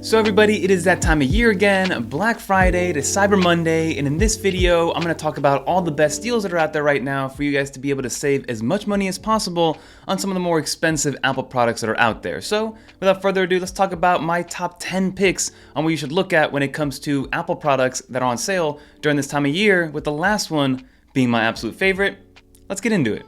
So everybody, it is that time of year again, Black Friday to Cyber Monday, and in this video, I'm going to talk about all the best deals that are out there right now for you guys to be able to save as much money as possible on some of the more expensive Apple products that are out there. So without further ado, let's talk about my top 10 picks on what you should look at when it comes to Apple products that are on sale during this time of year, with the last one being my absolute favorite. Let's get into it.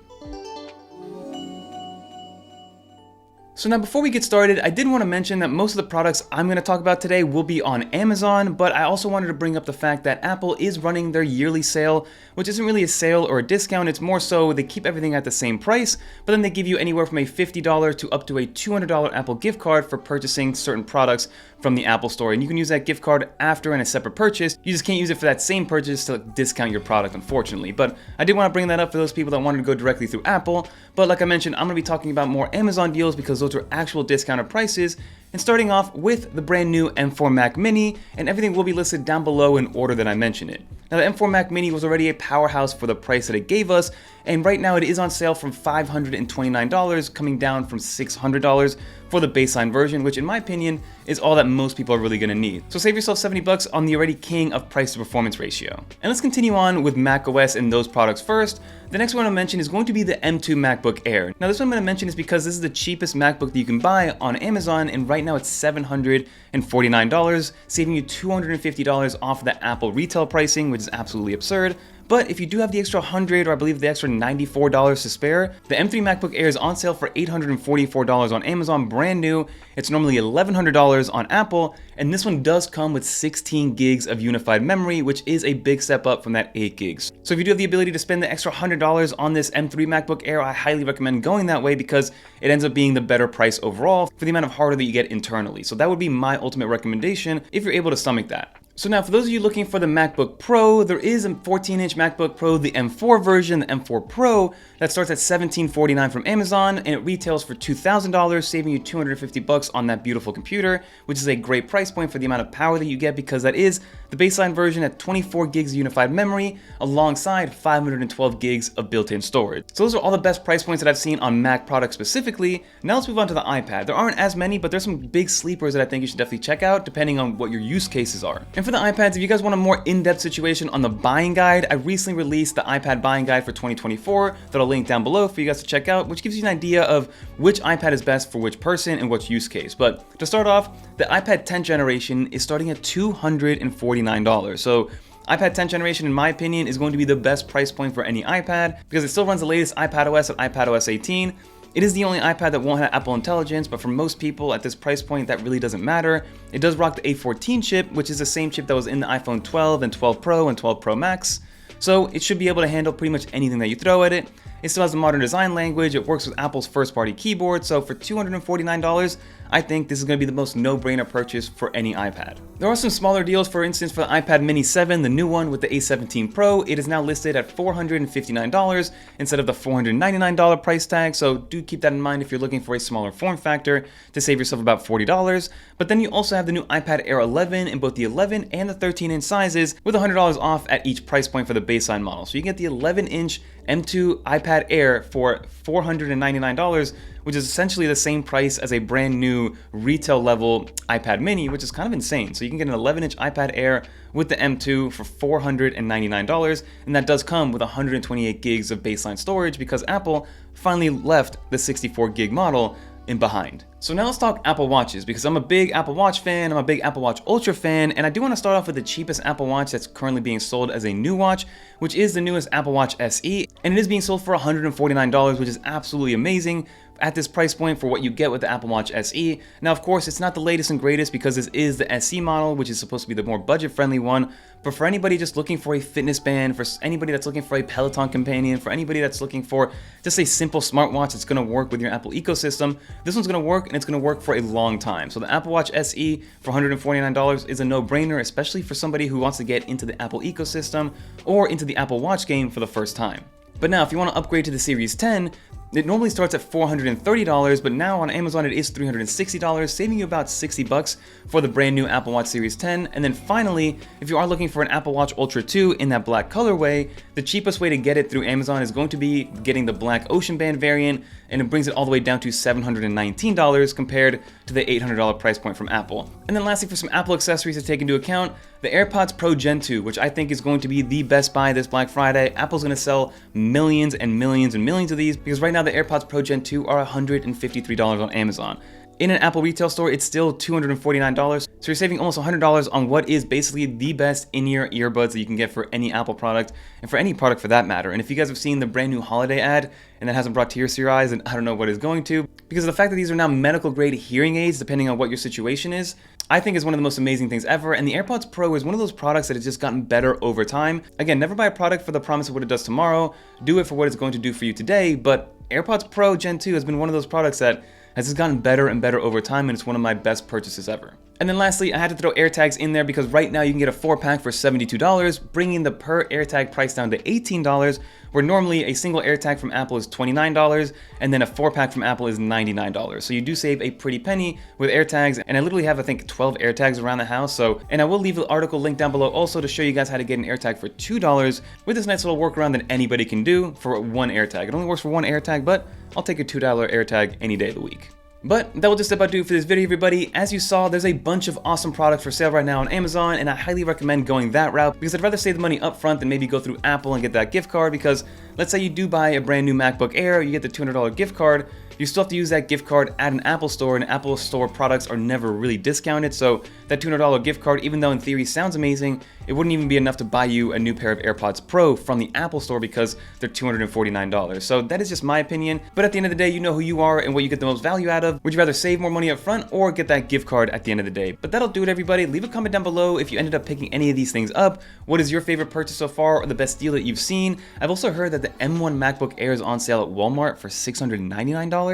So now before we get started, I did want to mention that most of the products I'm going to talk about today will be on Amazon, but I also wanted to bring up the fact that Apple is running their yearly sale, which isn't really a sale or a discount, it's more so they keep everything at the same price, but then they give you anywhere from a $50 to up to a $200 Apple gift card for purchasing certain products from the Apple Store, and you can use that gift card after in a separate purchase. You just can't use it for that same purchase to discount your product, unfortunately. But I did want to bring that up for those people that wanted to go directly through Apple. But like I mentioned, I'm going to be talking about more Amazon deals because those are actual discounted prices. And starting off with the brand new M4 Mac Mini, and everything will be listed down below in order that I mention it. Now the M4 Mac Mini was already a powerhouse for the price that it gave us, and right now it is on sale from $529, coming down from $600 for the baseline version, which in my opinion is all that most people are really going to need. So save yourself $70 on the already king of price to performance ratio. And let's continue on with macOS and those products first. The next one I'll mention is going to be the M2 MacBook Air. Now this one I'm going to mention is because this is the cheapest MacBook that you can buy on Amazon, and right now it's $749, saving you $250 off of the Apple retail pricing, which is absolutely absurd. But if you do have the extra $100 or I believe the extra $94 to spare, the M3 MacBook Air is on sale for $844 on Amazon, brand new. It's normally $1,100 on Apple, and this one does come with 16 gigs of unified memory, which is a big step up from that 8 gigs. So if you do have the ability to spend the extra $100 on this M3 MacBook Air, I highly recommend going that way because it ends up being the better price overall for the amount of hardware that you get internally. So that would be my ultimate recommendation if you're able to stomach that. So now for those of you looking for the MacBook Pro, there is a 14-inch MacBook Pro, the M4 version, the M4 Pro, that starts at $1,749 from Amazon, and it retails for $2,000, saving you $250 on that beautiful computer, which is a great price point for the amount of power that you get because that is the baseline version at 24 gigs of unified memory alongside 512 gigs of built-in storage. So those are all the best price points that I've seen on Mac products specifically. Now let's move on to the iPad. There aren't as many, but there's some big sleepers that I think you should definitely check out depending on what your use cases are. And for the iPads, if you guys want a more in-depth situation on the buying guide, I recently released the iPad buying guide for 2024 that I'll link down below for you guys to check out, which gives you an idea of which iPad is best for which person and which use case. But to start off, the iPad 10th generation is starting at $249. So iPad 10th generation, in my opinion, is going to be the best price point for any iPad because it still runs the latest iPadOS at iPadOS 18. It is the only iPad that won't have Apple Intelligence, but for most people at this price point, that really doesn't matter. It does rock the A14 chip, which is the same chip that was in the iPhone 12 and 12 Pro and 12 Pro Max. So it should be able to handle pretty much anything that you throw at it. It still has a modern design language, it works with Apple's first-party keyboard, so for $249, I think this is going to be the most no-brainer purchase for any iPad. There are some smaller deals, for instance, for the iPad Mini 7, the new one with the A17 Pro. It is now listed at $459 instead of the $499 price tag, so do keep that in mind if you're looking for a smaller form factor to save yourself about $40. But then you also have the new iPad Air 11 in both the 11 and the 13-inch sizes with $100 off at each price point for the baseline model. So you get the 11-inch M2 iPad Air for $499, which is essentially the same price as a brand new retail level iPad mini, which is kind of insane. So you can get an 11-inch iPad Air with the M2 for $499, and that does come with 128 gigs of baseline storage because Apple finally left the 64 gig model in behind. So now let's talk Apple Watches because I'm a big Apple Watch fan, I'm a big Apple Watch Ultra fan, and I do want to start off with the cheapest Apple Watch that's currently being sold as a new watch, which is the newest Apple Watch SE, and it is being sold for $149, which is absolutely amazing at this price point for what you get with the Apple Watch SE. Now, of course, it's not the latest and greatest because this is the SE model, which is supposed to be the more budget-friendly one, but for anybody just looking for a fitness band, for anybody that's looking for a Peloton companion, for anybody that's looking for just a simple smartwatch that's going to work with your Apple ecosystem, this one's going to work, and it's going to work for a long time. So the Apple Watch SE for $149 is a no-brainer, especially for somebody who wants to get into the Apple ecosystem or into the Apple Watch game for the first time. But now, if you want to upgrade to the Series 10, It normally starts at $430, but now on Amazon it is $360, saving you about 60 bucks for the brand new Apple Watch Series 10. And then finally, if you are looking for an Apple Watch Ultra 2 in that black colorway, the cheapest way to get it through Amazon is going to be getting the black Ocean Band variant, and it brings it all the way down to $719 compared to the $800 price point from Apple. And then lastly, for some Apple accessories to take into account, the AirPods Pro Gen 2, which I think is going to be the best buy this Black Friday. Apple's going to sell millions and millions and millions of these because right now the AirPods Pro Gen 2 are $153 on Amazon. In an Apple retail store, it's still $249, so you're saving almost $100 on what is basically the best in-ear earbuds that you can get for any Apple product, and for any product for that matter. And if you guys have seen the brand new holiday ad, and that hasn't brought tears to your eyes, and I don't know what is going to, because of the fact that these are now medical-grade hearing aids, depending on what your situation is, I think is one of the most amazing things ever, and the AirPods Pro is one of those products that has just gotten better over time. Again, never buy a product for the promise of what it does tomorrow, do it for what it's going to do for you today, but AirPods Pro Gen 2 has been one of those products that has just gotten better and better over time, and it's one of my best purchases ever. And then lastly, I had to throw AirTags in there because right now you can get a 4-pack for $72, bringing the per AirTag price down to $18, where normally a single AirTag from Apple is $29, and then a 4-pack from Apple is $99. So you do save a pretty penny with AirTags, and I literally have, I think, 12 AirTags around the house. So, and I will leave the article linked down below also to show you guys how to get an AirTag for $2 with this nice little workaround that anybody can do for one AirTag. It only works for one AirTag, but I'll take a $2 AirTag any day of the week. But that will just about do it for this video, everybody. As you saw, there's a bunch of awesome products for sale right now on Amazon, and I highly recommend going that route because I'd rather save the money up front than maybe go through Apple and get that gift card, because let's say you do buy a brand new MacBook Air, you get the $200 gift card, you still have to use that gift card at an Apple store, and Apple store products are never really discounted, so that $200 gift card, even though in theory sounds amazing, it wouldn't even be enough to buy you a new pair of AirPods Pro from the Apple store because they're $249. So that is just my opinion, but at the end of the day, you know who you are and what you get the most value out of. Would you rather save more money up front or get that gift card at the end of the day? But that'll do it, everybody. Leave a comment down below if you ended up picking any of these things up. What is your favorite purchase so far, or the best deal that you've seen? I've also heard that the M1 MacBook Air is on sale at Walmart for $699.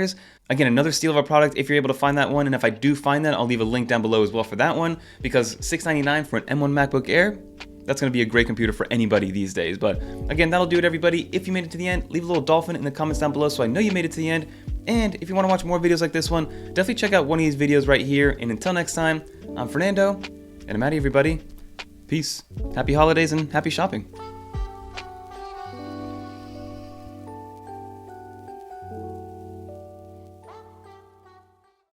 Again, another steal of a product if you're able to find that one, and if I do find that, I'll leave a link down below as well for that one, because $699 for an M1 MacBook Air, that's going to be a great computer for anybody these days. But again, that'll do it, everybody. If you made it to the end, leave a little dolphin in the comments down below so I know you made it to the end. And if you want to watch more videos like this one, definitely check out one of these videos right here. And until next time, I'm Fernando, and I'm out of here, everybody. Peace. Happy holidays and happy shopping.